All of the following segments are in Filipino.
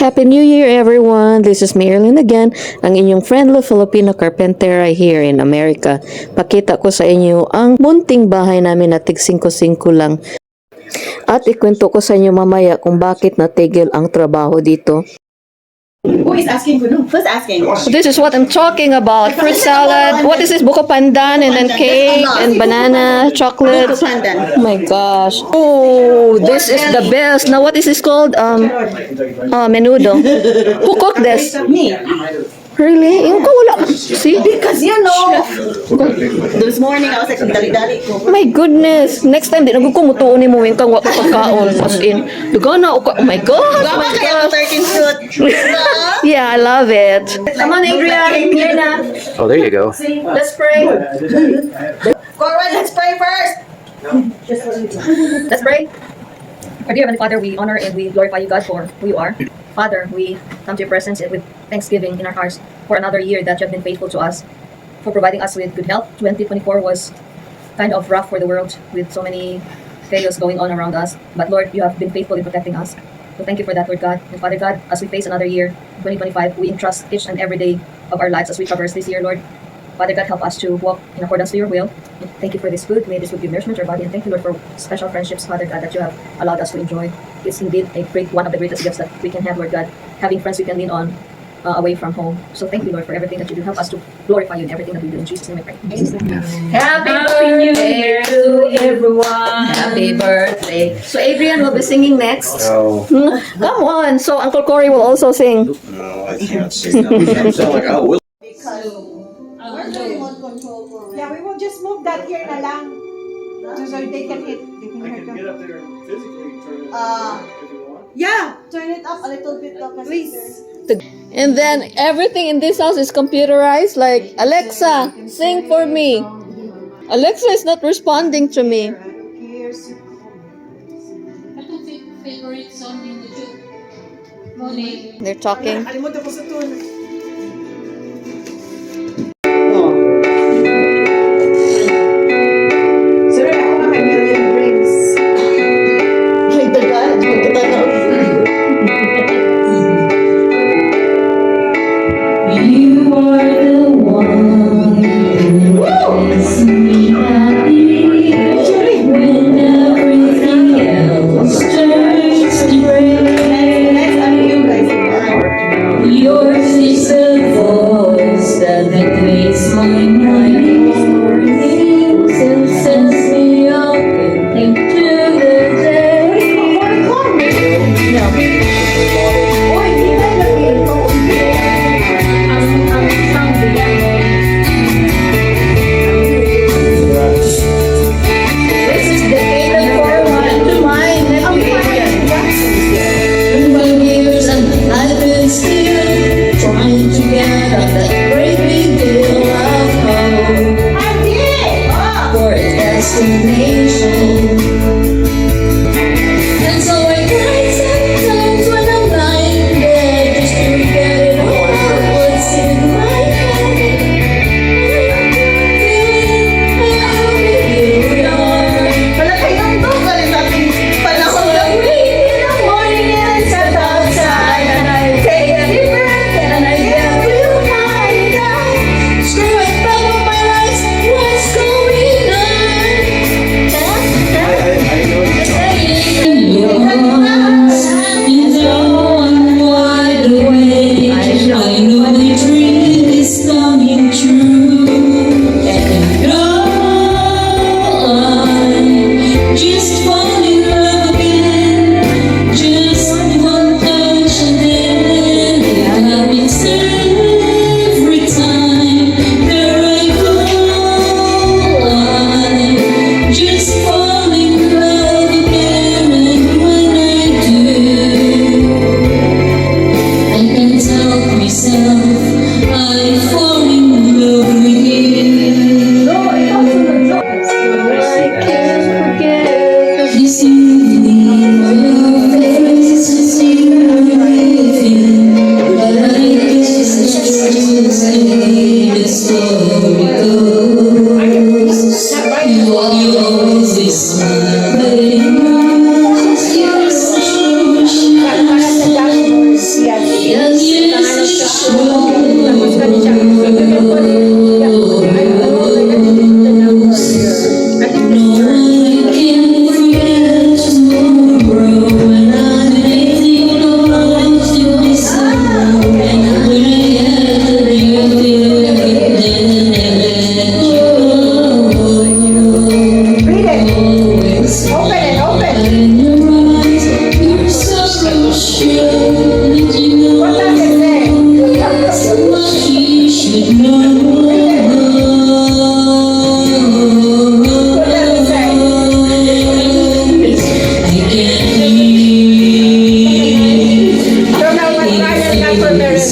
Happy New Year, everyone! This is Marilyn again, ang inyong friendly Filipino carpenter here in America. Pakita ko sa inyo ang munting bahay namin na tig 5-5 lang. At ikwento ko sa inyo mamaya kung bakit natigil ang trabaho dito. Who is asking? Who's asking? This is what I'm talking about. Fruit salad. What is this? Buko pandan and then cake and banana, chocolate. Buko pandan. Oh my gosh. Oh, this is the best. Now what is this called? Menudo. Who cooked this? Me. Really? Yung ka wala. See? Because you know, this morning I was like, dali-dali ko. My goodness. Next time, di nagug ko mutuon ni mo yung kang wako pagkaon. As in, dugana o ka. Oh my God. Gama kaya ang 13 suit. Yeah, I love it. Come on, Adrian. Here na. Oh, there you go. Let's pray. Corwin, let's pray first. Let's pray. Our dear Heavenly Father, we honor and we glorify you, God, for who you are. Father, we come to your presence with thanksgiving in our hearts for another year that you have been faithful to us, for providing us with good health. 2024 was kind of rough for the world with so many chaos going on around us. But Lord, you have been faithful in protecting us. So thank you for that, Lord God. And Father God, as we face another year, 2025, we entrust each and every day of our lives as we traverse this year, Lord. Father God, help us to walk in accordance to your will. And thank you for this food. May this food give nourishment to our body. And thank you, Lord, for special friendships, Father God, that you have allowed us to enjoy. It's indeed one of the greatest gifts that we can have, Lord God. Having friends we can lean on away from home. So thank you, Lord, for everything that you do. Help us to glorify you in everything that we do. In Jesus' name I pray. Happy birthday to everyone. Happy birthday. So Adrian will be singing next. Oh, Come on. So Uncle Corey will also sing. no, I can't sing that. I'm sound like, oh, Will. Where's the remote control for? Yeah, we will just move that here na lang. So they can hit. They can I hit can get them. up there and physically turn it if you want. Yeah, Turn it up a little bit though, kasi please. And then everything in this house is computerized. Like, Alexa, sing for me. Alexa is not responding to me. Favorite song in YouTube. Morning. They're talking. Alimutan ko sa tune. Sir, ako nga may million rings. Kay dagan, magkatanaw. You are the one who makes me happy when everything else turns gray. Next, ano you guys? Yours is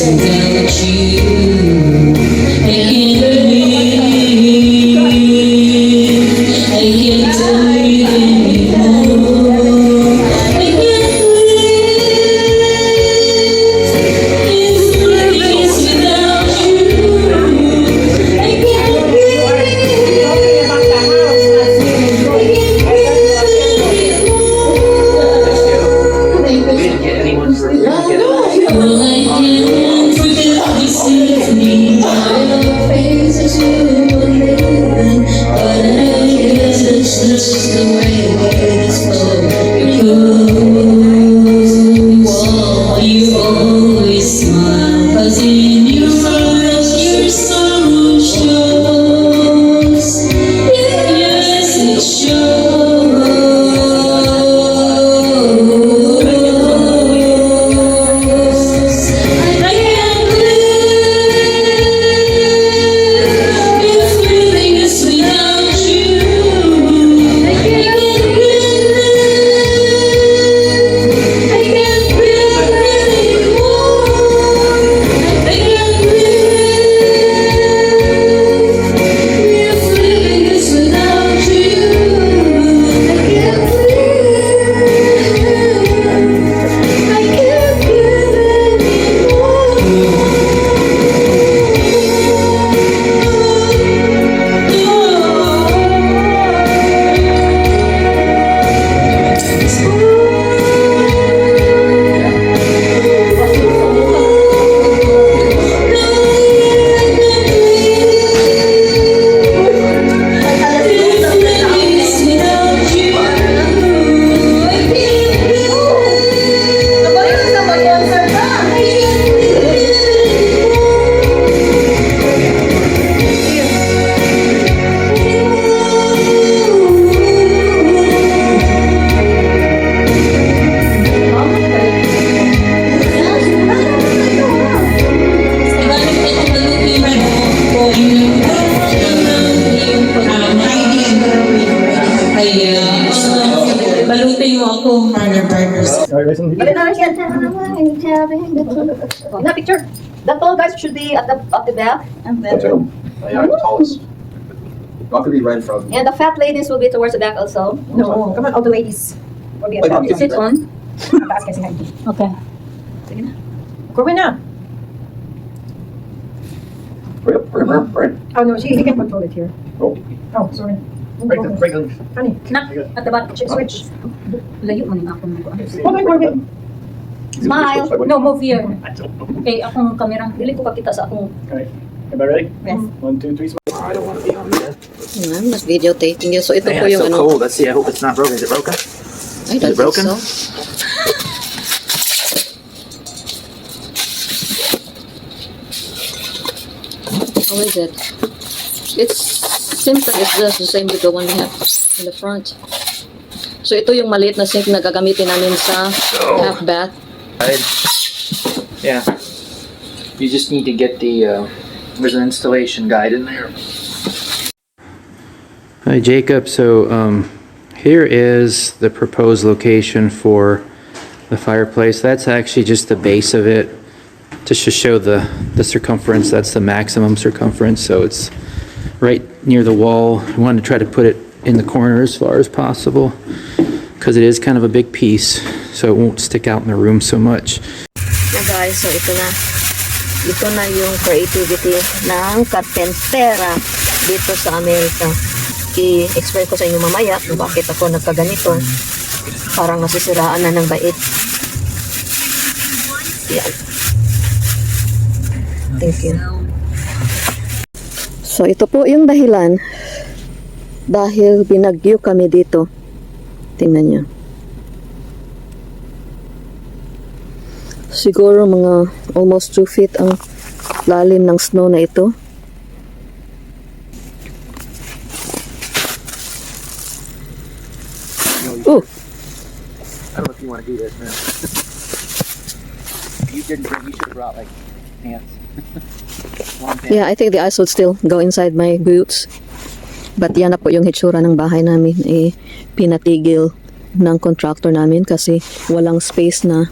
without you. I can't breathe. I can't breathe anymore. I can't breathe. This place without you. I can't breathe. Well, I can't forget this evening. I know faces you were living, but I guess it's just the way this flow goes. Well, you always smile, 'cause in your eyes your sorrow shows. Yes, it shows. I can't live if living is without you. I can't live. I can't breathe anymore. I can't live if living is without you. I can't live. I can't balutin mo ako. Na picture. The tall guys should be at the back, and then Yeah, the tallest. Not gonna be right in front of me. and the fat ladies will be towards the back also. No, come on, all the ladies. We'll be at Wait, that. ma'am, Sit on. Taas kasi Heidi. Okay. Sige na. Kurwin na. Right. Oh no, he can control it here. Oh. Oh, sorry. Honey, Na, at the back. switch. Layo man yung akong Hold on, Kurwin. Smile. No, move here. Okay, akong kamera. Dili ko kakita sa akong. Am I ready? Yes. 1, 2, 3, smile. I don't want to be on there. I'm not videotaping you. So ito Man, po it's yung so ano. cold. Let's see. I hope it's not broken. Is it broken? I don't Is it broken? think so. How is it? It's simple. It's just the same with the one we have in the front. So ito yung maliit na sink na gagamitin namin sa half bath. Yeah. You just need to get the, there's an installation guide in there. Hi Jacob, so here is the proposed location for the fireplace. That's actually just the base of it to show the circumference. That's the maximum circumference, so it's right near the wall. I wanted to try to put it in the corner as far as possible because it is kind of a big piece, so it won't stick out in the room so much. Na guys, so ito na. Ito na yung creativity ng karpentera dito sa Amerika. I-explain ko sa inyo mamaya kung bakit ako nagkaganito. Parang nasisiraan na ng bait. Yan. Thank you. So ito po yung dahilan dahil binagyo kami dito. Tingnan nyo. Siguro mga almost 2 feet ang lalim ng snow na ito. Ooh. I don't know if you want to do this, man. You should have brought like pants. Long pants. Yeah, I think the ice would still go inside my boots. But yan na po yung hitsura ng bahay namin. Pinatigil ng contractor namin kasi walang space na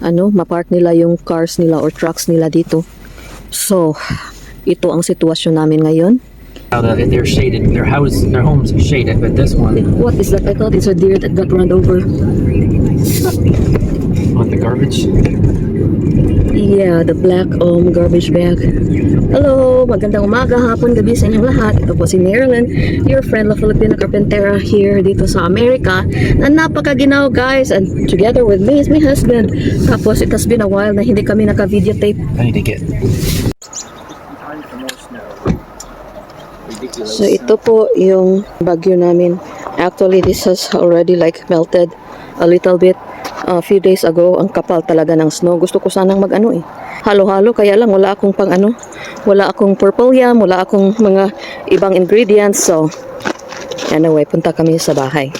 mapark nila yung cars nila or trucks nila dito. So, ito ang sitwasyon namin ngayon. They're shaded. Their homes are shaded, but this one, What is that? I thought it's a deer that got run over. on the garbage. Yeah, the black garbage bag. Hello, magandang umaga, hapon, gabi sa inyong lahat. Ito po si Marilyn, your friend La Filipina Carpentera here dito sa Amerika na napakaginaw guys, and together with me is my husband. Tapos it has been a while na hindi kami naka-videotape. I need to get. Time for more snow. Ridiculous. So ito po yung bagyo namin. Actually, this has already like melted a little bit. A few days ago, ang kapal talaga ng snow. Gusto ko sanang halo-halo, kaya lang wala akong wala akong purple yam, wala akong mga ibang ingredients. So, anyway, punta kami sa bahay.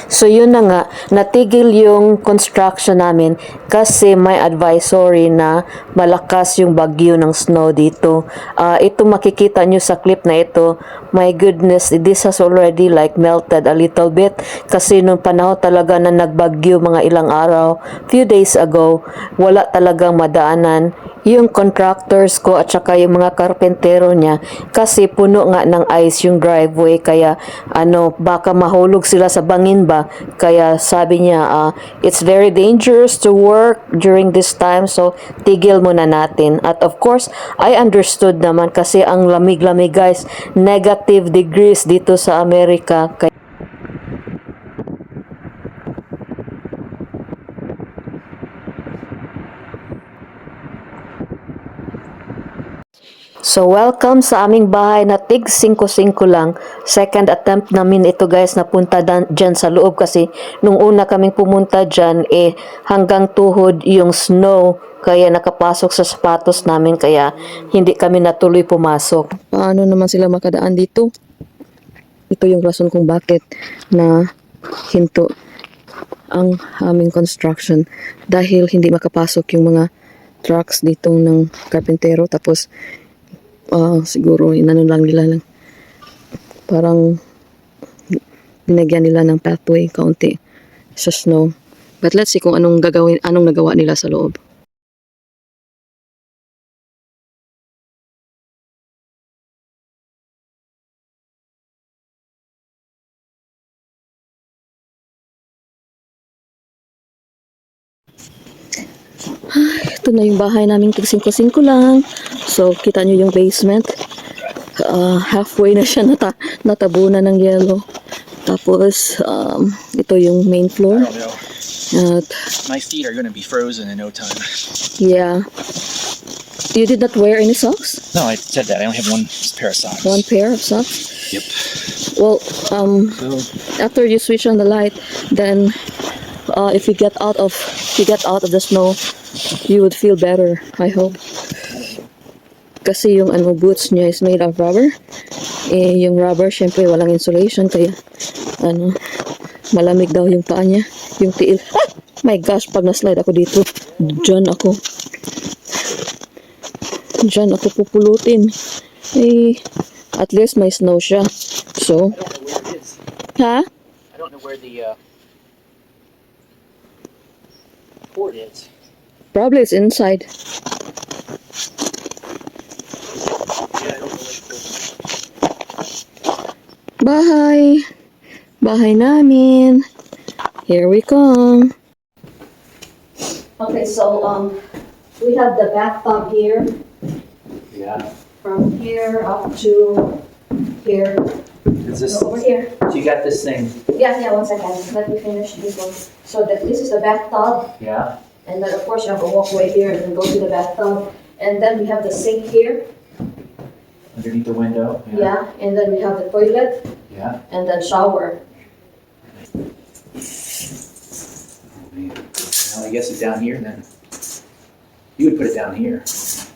So yun na nga, natigil yung construction namin kasi may advisory na malakas yung bagyo ng snow dito. Ito makikita nyo sa clip na ito, my goodness, this has already like melted a little bit kasi nung panahon talaga na nagbagyo mga ilang araw, few days ago, wala talagang madaanan yung contractors ko at saka yung mga karpentero niya kasi puno nga ng ice yung driveway, kaya baka mahulog sila sa bangin ba, kaya sabi niya it's very dangerous to work during this time, so tigil muna natin. At of course I understood naman kasi ang lamig-lamig guys, negative degrees dito sa Amerika. So, welcome sa aming bahay na tig 5-5 lang. Second attempt namin ito guys, napunta dyan sa loob kasi nung una kaming pumunta dyan, hanggang tuhod yung snow. Kaya nakapasok sa sapatos namin, kaya hindi kami natuloy pumasok. Paano naman sila makadaan dito? Ito yung rason kung bakit na hinto ang aming construction. Dahil hindi makapasok yung mga trucks dito ng karpentero, tapos siguro inano lang nila lang, parang binagyan nila ng pathway kaunti sa snow. But let's see kung anong nagawa nila sa loob. Ito na yung bahay namin, tig 5-5 lang. So, kita nyo yung basement. Halfway na siya natabunan ng yellow. Tapos, ito yung main floor. At, My feet are gonna be frozen in no time. yeah. You did not wear any socks? No, I said that. I only have one pair of socks. One pair of socks? Yep. Well, So, after you switch on the light, then if you get out of the snow, you would feel better, I hope. Kasi yung boots niya is made of rubber. Yung rubber, syempre walang insulation, kaya malamig daw yung paa niya, yung tiil. My gosh, pag na-slide ako dito, dyan ako pupulutin. At least may snow siya. So, I don't know where the port is. probably it's inside. Bahay. Bahay namin. Here we come. Okay, so we have the bathtub here. Yeah. From here up to here. Is this? Over here. So you got this thing? Yeah, 1 second. Let me finish this one. So this is the bathtub. Yeah. And then of course you have a walkway here and then go to the bathtub. And then we have the sink here. Underneath the window. Yeah. And then we have the toilet. Yeah. And then shower. Well, I guess it's down here then. You would put it down here.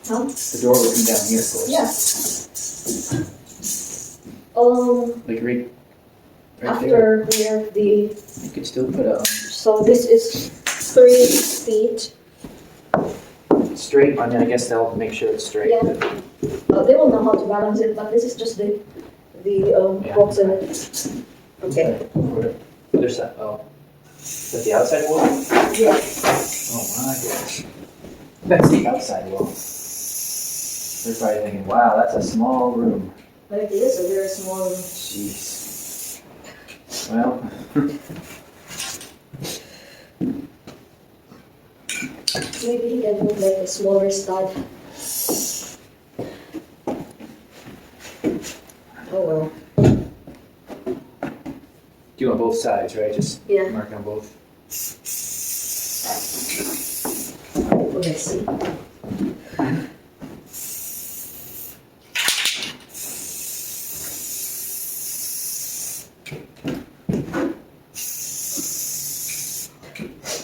Huh? The door would come down here, of course. Yeah. Like right there. After where the, You could still put a so this is 3 feet. straight, I mean, I guess they'll make sure it's straight. Yeah. They will know how to balance it, but this is just the Yeah. box in it. Okay. Other side, oh. Is that the outside wall? Yeah. Oh my gosh. That's the outside wall. They're probably thinking, wow, that's a small room. But it is a very small room. Jeez. Well, Maybe he can put like a smaller stud. Oh well. do on both sides, right? Just Yeah. mark on both. Let's see.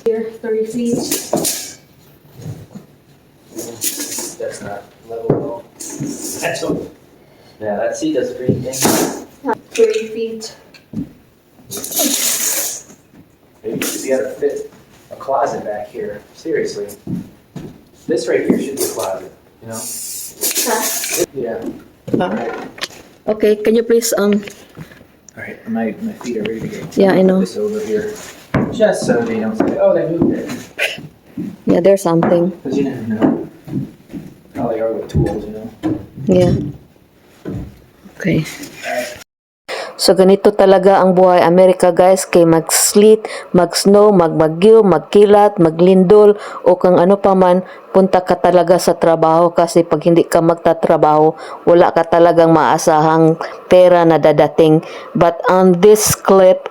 Here, 30 feet. That's not level at all. That's all. Yeah, that seat does a great thing. 30 feet. Maybe you should be able to fit a closet back here. Seriously. This right here should be a closet, you know? Yeah. Okay, can you please, All right, my feet are ready to go. Yeah, I know. This over here, just so they don't say, oh, they moved it. yeah, there's something. Because you never know how they are with tools, you know? Yeah. Okay. So ganito talaga ang buhay Amerika guys, kay mag-sleet, mag-snow, magbagyo, magkilat, maglindol o kung ano pa man, punta ka talaga sa trabaho kasi pag hindi ka magtatrabaho, wala ka talagang maasahang pera na dadating. But on this clip,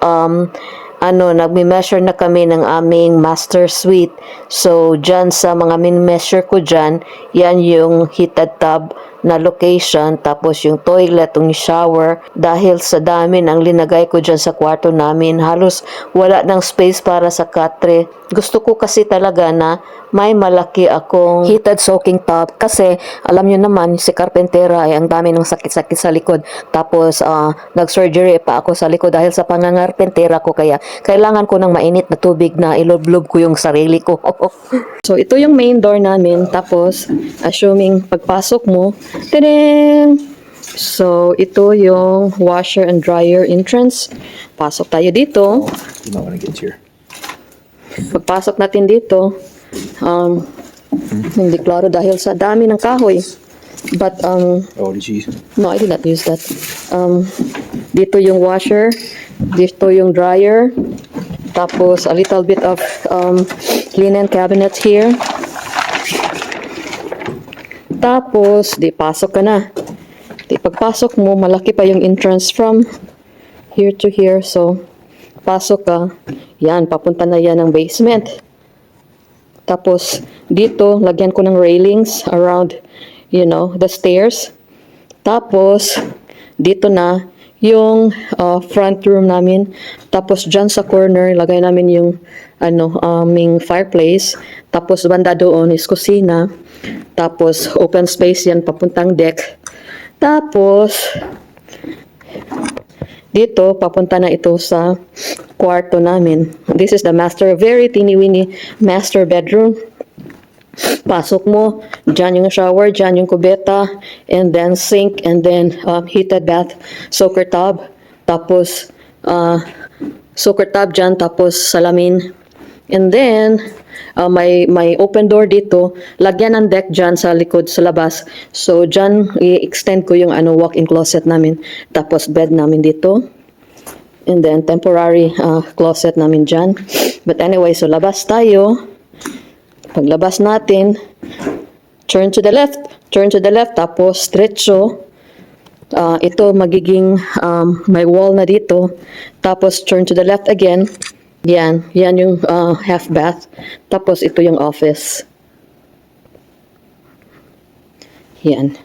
nagme-measure na kami ng aming master suite. So, dyan sa mga min-measure ko dyan, yan yung heated tub na location, tapos yung toilet, yung shower. Dahil sa dami ng linagay ko dyan sa kwarto namin, halos wala ng space para sa katre. Gusto ko kasi talaga na may malaki akong heated soaking tub kasi alam nyo naman, si Carpentera ay ang dami ng sakit-sakit sa likod. Tapos, nag-surgery pa ako sa likod dahil sa pangangarpentera ko, kaya kailangan ko ng mainit na tubig na iloblob ko yung sarili ko. So, ito yung main door namin. Tapos, assuming pagpasok mo, tadang! So, ito yung washer and dryer entrance. Pasok tayo dito. You might want to get to your... Pagpasok natin dito, hindi klaro dahil sa dami ng kahoy. But, Oh, did you... no, I did not use that. Dito yung washer, dito yung dryer, tapos a little bit of linen cabinet here. Tapos, di pasok ka na. Di pagpasok mo, malaki pa yung entrance from here to here. So, pasok ka. Yan, papunta na yan ng basement. Tapos, dito, lagyan ko ng railings around, the stairs. Tapos, dito na yung front room namin. Tapos, dyan sa corner, lagay namin yung, aming fireplace. Tapos, banda doon is kusina. Tapos, open space yan, papuntang deck. Tapos, dito, papunta na ito sa kwarto namin. This is the very teeny-weeny master bedroom. Pasok mo, dyan yung shower, dyan yung kubeta, and then sink, and then heated bath, soaker tub, tapos soaker tub dyan, tapos salamin. And then, may open door dito, lagyan ng deck dyan sa likod, sa labas. So, dyan, i-extend ko yung walk-in closet namin. Tapos, bed namin dito. And then, temporary closet namin dyan. But anyway, so labas tayo. Paglabas natin, turn to the left, tapos stretcho. Ito, magiging may wall na dito. Tapos, turn to the left again. Yan yung half bath. Tapos ito yung office. Yan.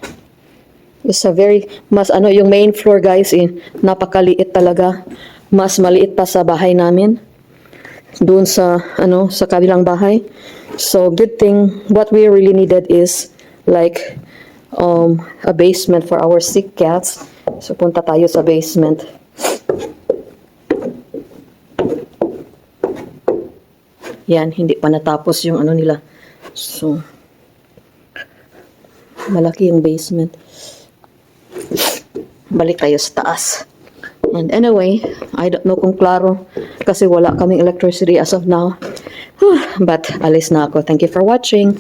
It's a yung main floor guys, napakaliit talaga. Mas maliit pa sa bahay namin. doon sa sa kabilang bahay. So good thing what we really needed is like a basement for our sick cats. So punta tayo sa basement. Yan, hindi pa natapos yung nila. So malaki yung basement. Balik tayo sa taas. And anyway, I don't know kung klaro kasi wala kaming electricity as of now. But alis na ako. Thank you for watching.